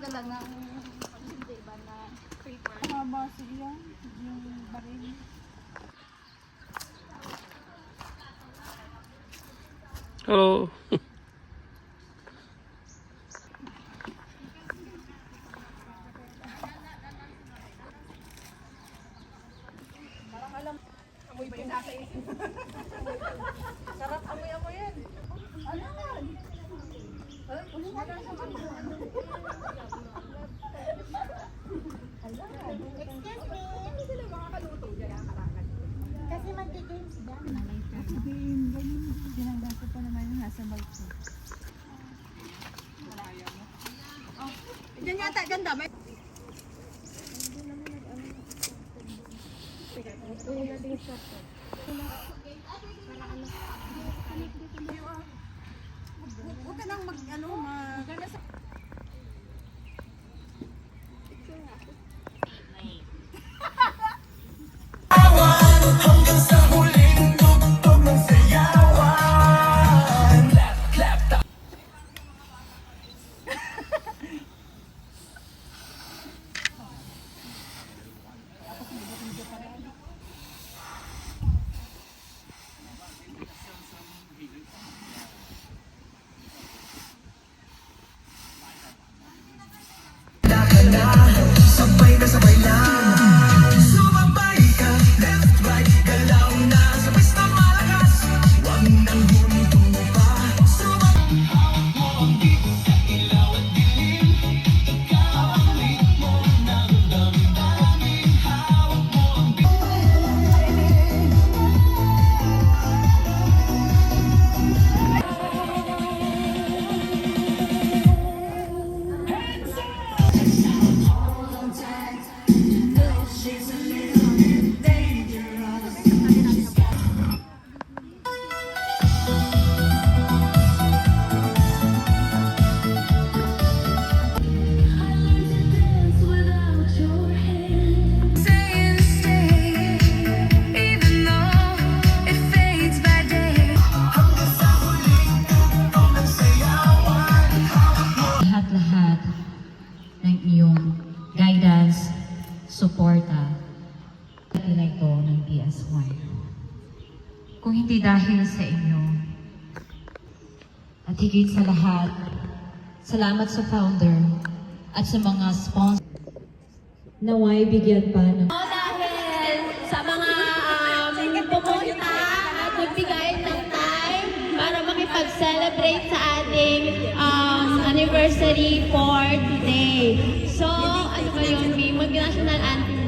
magdala ng hindi ba na paper. Mahaba siya yung baril. Hello. Parang alam, amoy pa yung nasa isip. Sarap amoy-amoy yan. Ano yan? Kasi magdi-games dyan. Game, ganyan. Ginagawa ko pa naman yung nasa bag ko. Diyan yata, ganda. May... Huwag ka nang magana sa... Lahat-lahat ng iyong guidance, suporta na ito ng DS1. Kung hindi dahil sa inyo, at higit sa lahat, salamat sa founder at sa mga sponsor. Naway bigyan pa ng... Dahil sa mga pumunta at nagbigay ng time para makipag-celebrate sa ating anniversary for today. So, ano ba yun? Mag-national anthem.